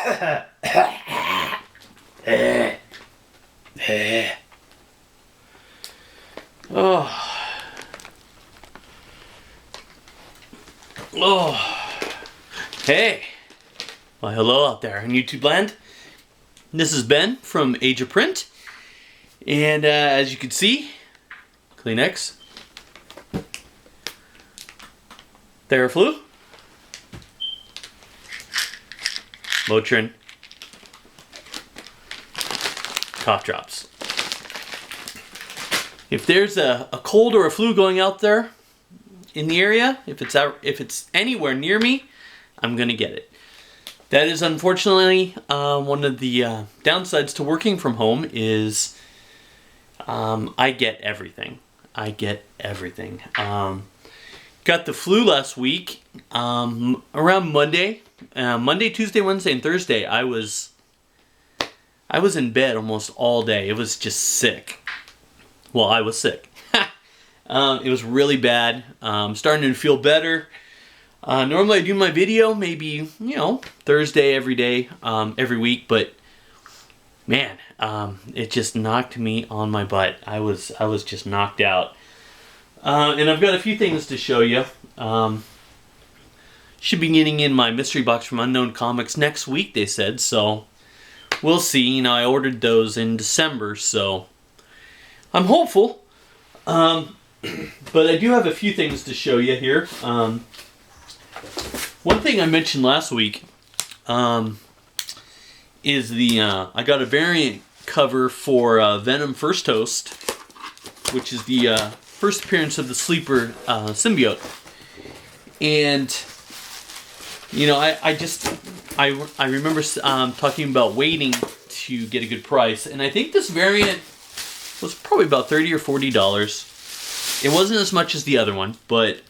Oh. Oh. Hey. Well, hello out there in YouTube land. This is Ben from Age of Print. And as you can see, Kleenex, Theraflu, Motrin, cough drops. If there's a cold or a flu going out there in the area, if it's anywhere near me, I'm gonna get it. That is unfortunately one of the downsides to working from home is I get everything. Got the flu last week. Around Monday, Tuesday, Wednesday, and Thursday, I was in bed almost all day. It was just sick. Well, I was sick. It was really bad. Starting to feel better. Normally I do my video maybe, Thursday every day, every week, but man, it just knocked me on my butt. I was just knocked out. And I've got a few things to show you. Should be getting in my mystery box from Unknown Comics next week, they said, so we'll see. I ordered those in December, so I'm hopeful. But I do have a few things to show you here. One thing I mentioned last week is I got a variant cover for Venom First Host, which is the first appearance of the Sleeper symbiote. And I remember talking about waiting to get a good price, and I think this variant was probably about $30 or $40. It wasn't as much as the other one, but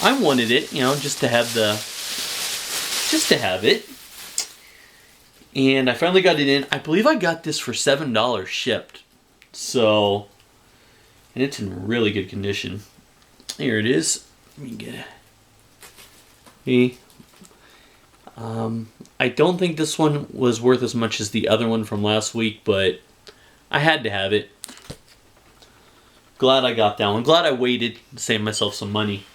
I wanted it, just to have it. And I finally got it in. I believe I got this for $7 shipped. So, and it's in really good condition. Here it is. Let me get it. Hey. I don't think this one was worth as much as the other one from last week, but I had to have it. Glad I got that one. Glad I waited to save myself some money.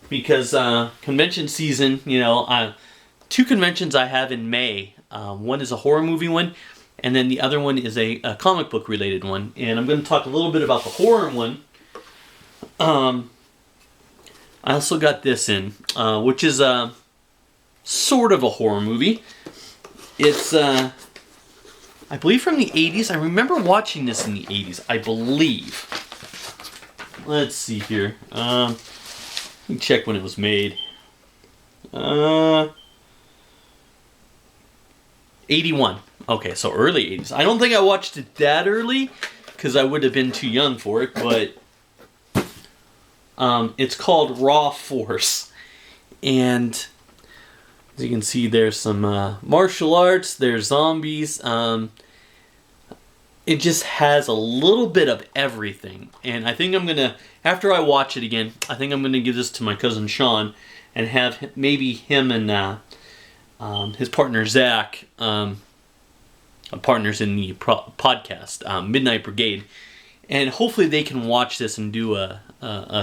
Because convention season, two conventions I have in May. One is a horror movie one, and then the other one is a comic book related one. And I'm going to talk a little bit about the horror one. I also got this in, which is sort of a horror movie. It's, I believe, from the 80s. I remember watching this in the 80s, I believe. Let's see here. Let me check when it was made. 81. Okay, so early 80s. I don't think I watched it that early, because I would have been too young for it, but it's called Raw Force. And as you can see, there's some martial arts, there's zombies. It just has a little bit of everything. And I think I'm going to, after I watch it again, I think I'm going to give this to my cousin Sean and have maybe him and his partner Zach, partners in the podcast, Midnight Brigade. And hopefully they can watch this and do a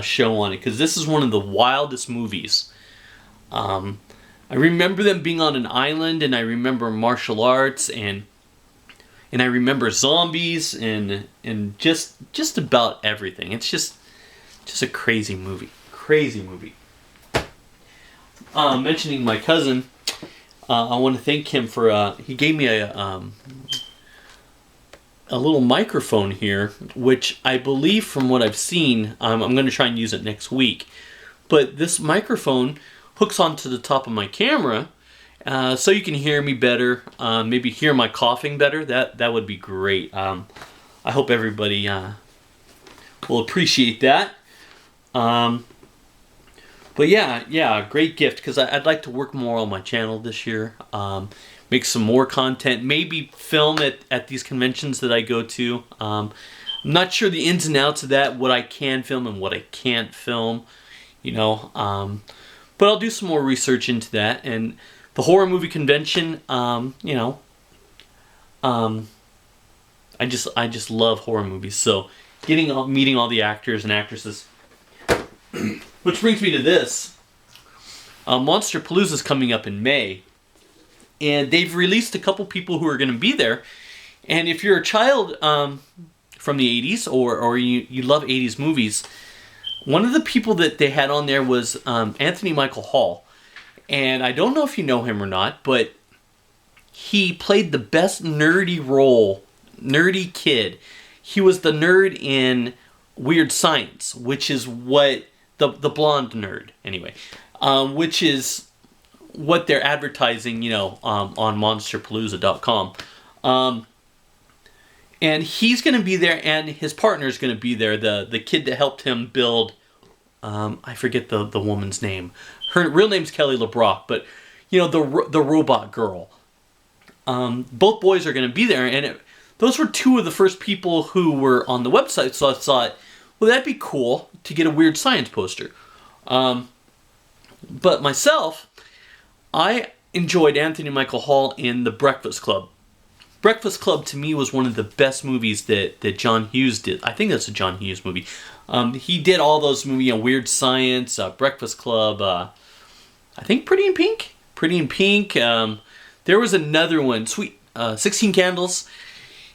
show on it, because this is one of the wildest movies. I remember them being on an island, and I remember martial arts, and I remember zombies, and just about everything. It's just a crazy movie. Crazy movie. Mentioning my cousin, I want to thank him for he gave me a little microphone here, which I believe, from what I've seen, I'm going to try and use it next week. But this microphone hooks onto the top of my camera, so you can hear me better, maybe hear my coughing better. That would be great. I hope everybody will appreciate that. But yeah, great gift, because I'd like to work more on my channel this year. Make some more content, maybe film at these conventions that I go to. I'm not sure the ins and outs of that, what I can film and what I can't film, but I'll do some more research into that. And the horror movie convention, I just love horror movies. So meeting all the actors and actresses, which brings me to this. Monsterpalooza is coming up in May, and they've released a couple people who are going to be there. And if you're a child from the 80s or you love 80s movies, one of the people that they had on there was Anthony Michael Hall. And I don't know if you know him or not, but he played the best nerdy role, nerdy kid. He was the nerd in Weird Science, which is what the blonde nerd, anyway, which is what they're advertising, on monsterpalooza.com. And he's going to be there, and his partner is going to be there, the kid that helped him build, I forget the woman's name. Her real name's Kelly LeBrock, but, the robot girl. Both boys are going to be there, and those were two of the first people who were on the website, so I thought, well, that'd be cool to get a Weird Science poster. But myself, I enjoyed Anthony Michael Hall in The Breakfast Club. Breakfast Club, to me, was one of the best movies that John Hughes did. I think that's a John Hughes movie. He did all those movies, Weird Science, Breakfast Club, I think Pretty in Pink. Pretty in Pink. There was another one, 16 Candles.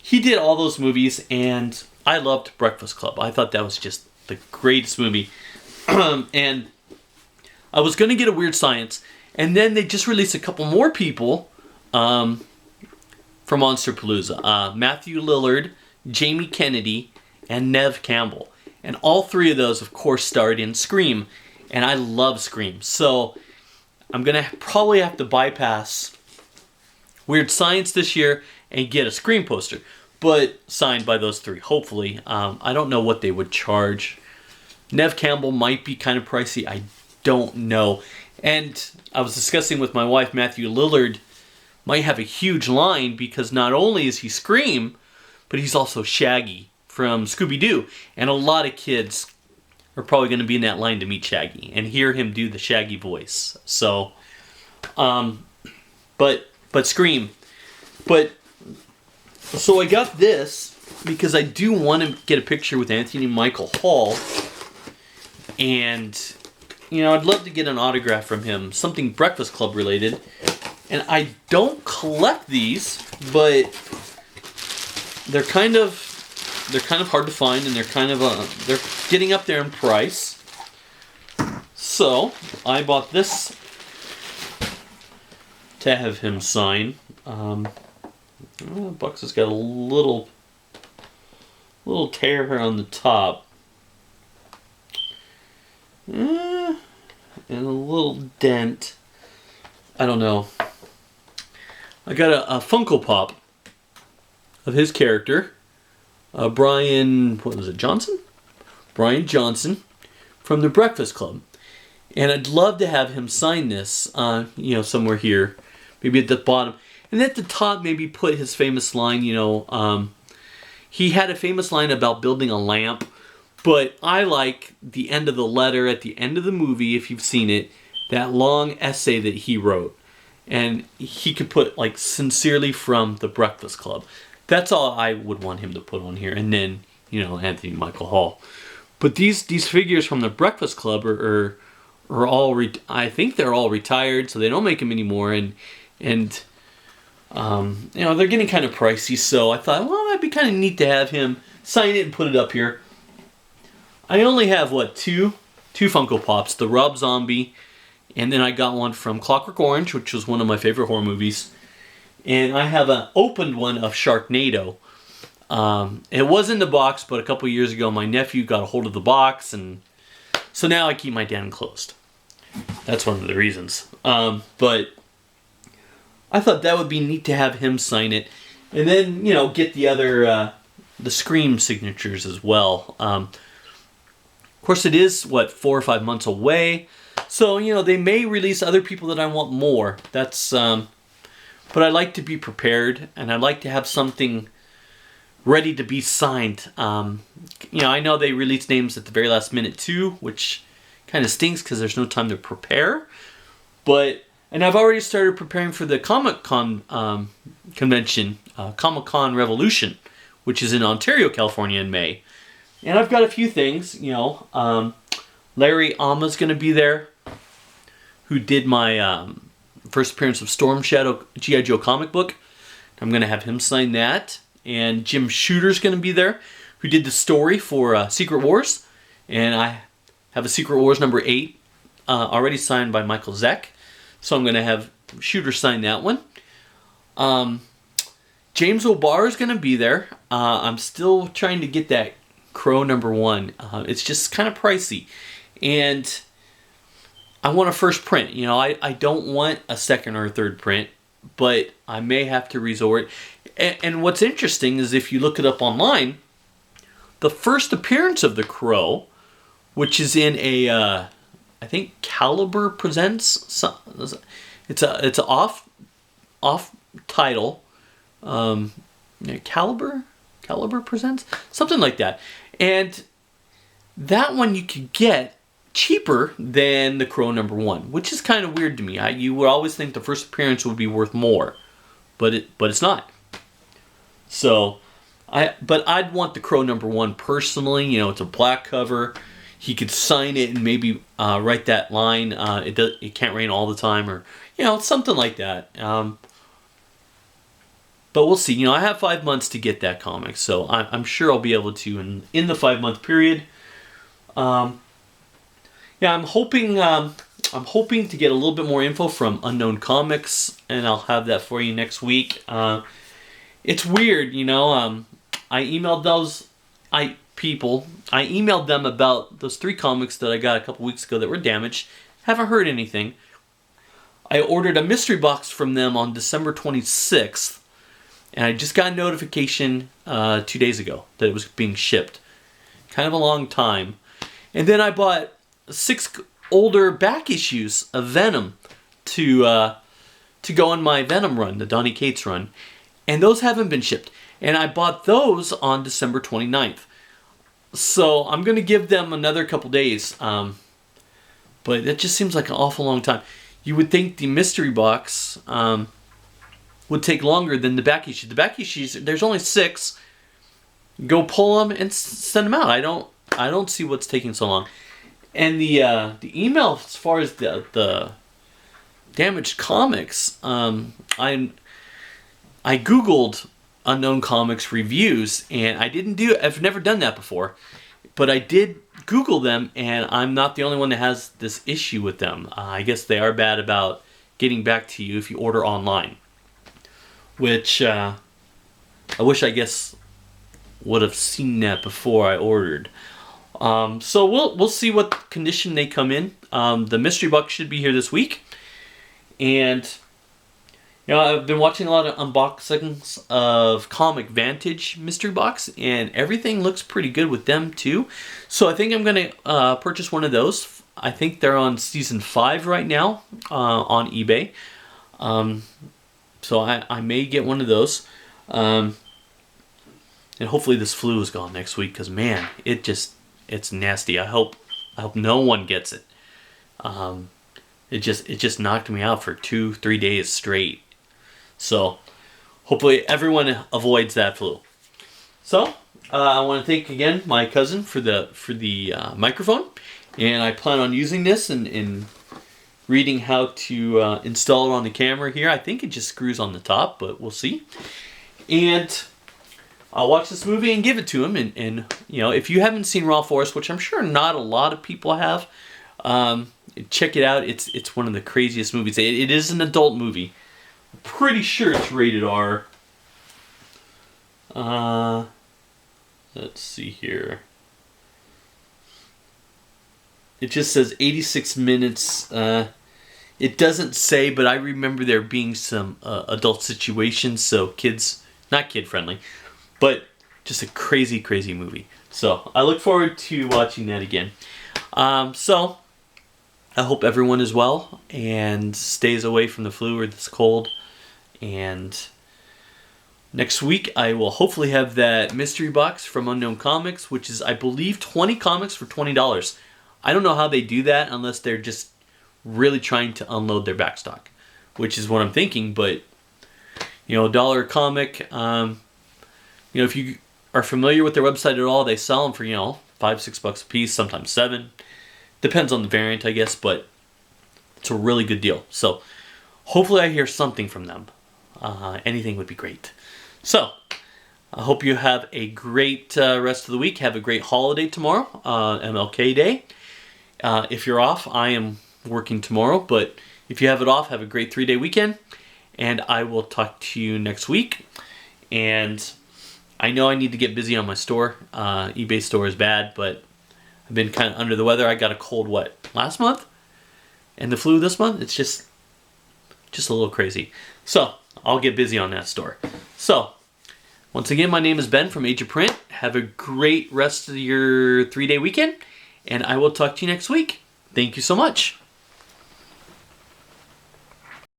He did all those movies, and I loved Breakfast Club. I thought that was just the greatest movie. And I was going to get a Weird Science, and then they just released a couple more people from Monsterpalooza. Matthew Lillard, Jamie Kennedy, and Neve Campbell. And all three of those, of course, starred in Scream. And I love Scream. So I'm going to probably have to bypass Weird Science this year and get a Scream poster. But signed by those three, hopefully. I don't know what they would charge. Neve Campbell might be kind of pricey. I don't know. And I was discussing with my wife, Matthew Lillard might have a huge line because not only is he Scream, but he's also Shaggy from Scooby-Doo. And a lot of kids are probably going to be in that line to meet Shaggy and hear him do the Shaggy voice. So, but Scream. So I got this because I do want to get a picture with Anthony Michael Hall. And, I'd love to get an autograph from him, something Breakfast Club related. And I don't collect these, but they're kind of hard to find, and they're getting up there in price. So I bought this to have him sign. The box has got a little tear here on the top, and a little dent. I don't know. I got a Funko Pop of his character, Brian Johnson? Brian Johnson from The Breakfast Club. And I'd love to have him sign this, somewhere here, maybe at the bottom. And at the top, maybe put his famous line, he had a famous line about building a lamp, but I like the end of the letter at the end of the movie, if you've seen it, that long essay that he wrote. And he could put, sincerely from The Breakfast Club. That's all I would want him to put on here. And then, Anthony Michael Hall. But these figures from The Breakfast Club are all, I think they're all retired, so they don't make them anymore. And they're getting kind of pricey. So I thought, well, that'd be kind of neat to have him sign it and put it up here. I only have, two Funko Pops. The Rob Zombie. And then I got one from Clockwork Orange, which was one of my favorite horror movies. And I have an opened one of Sharknado. It was in the box, but a couple years ago my nephew got a hold of the box, and so now I keep my den closed. That's one of the reasons. But I thought that would be neat to have him sign it. And then, get the other, the Scream signatures as well. Of course, it is, 4 or 5 months away. So, they may release other people that I want more. That's, but I like to be prepared, and I like to have something ready to be signed. I know they release names at the very last minute too, which kind of stinks because there's no time to prepare. But And I've already started preparing for the Comic Con convention, Comic Con Revolution, which is in Ontario, California in May. And I've got a few things, Larry Hama's going to be there, who did my first appearance of Storm Shadow G.I. Joe comic book. I'm going to have him sign that. And Jim Shooter's going to be there, who did the story for Secret Wars. And I have a Secret Wars number 8 already signed by Michael Zeck. So I'm going to have Shooter sign that one. James O'Barr is going to be there. I'm still trying to get that Crow number 1. It's just kind of pricey. And I want a first print. I don't want a second or a third print, but I may have to resort. And what's interesting is if you look it up online, the first appearance of the Crow, which is in a, I think Caliber Presents. It's a off title. Caliber Presents, something like that. And that one you could get cheaper than the Crow number 1, which is kind of weird to me. You would always think the first appearance would be worth more, but it's not. So, I'd want the Crow number 1 personally. It's a black cover. He could sign it and maybe write that line. It can't rain all the time, or something like that. But we'll see. I have 5 months to get that comic, so I'm sure I'll be able to in the 5-month period. I'm hoping to get a little bit more info from Unknown Comics, and I'll have that for you next week. It's weird, I emailed I emailed them about those 3 comics that I got a couple weeks ago that were damaged. Haven't heard anything. I ordered a mystery box from them on December 26th, and I just got a notification 2 days ago that it was being shipped. Kind of a long time. And then I bought 6 older back issues of Venom to go on my Venom run, the Donny Cates run. And those haven't been shipped. And I bought those on December 29th. So I'm going to give them another couple days. But it just seems like an awful long time. You would think the mystery box would take longer than the back issues. The back issues, there's only 6. Go pull them and send them out. I don't see what's taking so long. And the email as far as the damaged comics, I Googled Unknown Comics reviews, and I've never done that before, but I did Google them, and I'm not the only one that has this issue with them. I guess they are bad about getting back to you if you order online, which I wish, I guess, would have seen that before I ordered. So we'll see what condition they come in. The mystery box should be here this week, and I've been watching a lot of unboxings of Comic Vantage mystery box, and everything looks pretty good with them too. So I think I'm going to purchase one of those. I think they're on season 5 right now on eBay. So I may get one of those. And hopefully this flu is gone next week, because man, it's nasty. I hope no one gets it. It just knocked me out for 2-3 days straight. So hopefully everyone avoids that flu. So I want to thank again my cousin for the microphone, and I plan on using this and reading how to install it on the camera here. I think it just screws on the top, but we'll see. And I'll watch this movie and give it to him. And if you haven't seen Raw Force, which I'm sure not a lot of people have, check it out. It's one of the craziest movies. It is an adult movie. I'm pretty sure it's rated R. Let's see here. It just says 86 minutes. It doesn't say, but I remember there being some adult situations, so kids, not kid friendly, but just a crazy, crazy movie. So I look forward to watching that again. So I hope everyone is well and stays away from the flu or this cold. And next week I will hopefully have that mystery box from Unknown Comics, which is, I believe, 20 comics for $20. I don't know how they do that unless they're just really trying to unload their back stock. which is what I'm thinking. But dollar a comic. If you are familiar with their website at all, they sell them for $5, $6 a piece, sometimes $7. Depends on the variant, I guess, but it's a really good deal. So hopefully I hear something from them. Anything would be great. So I hope you have a great rest of the week. Have a great holiday tomorrow, MLK Day. If you're off, I am working tomorrow, but if you have it off, have a great 3-day weekend, and I will talk to you next week. And I know I need to get busy on my store. eBay store is bad, but I've been kind of under the weather. I got a cold, last month? And the flu this month? It's just a little crazy. So I'll get busy on that store. So once again, my name is Ben from Age of Print. Have a great rest of your 3-day weekend, and I will talk to you next week. Thank you so much.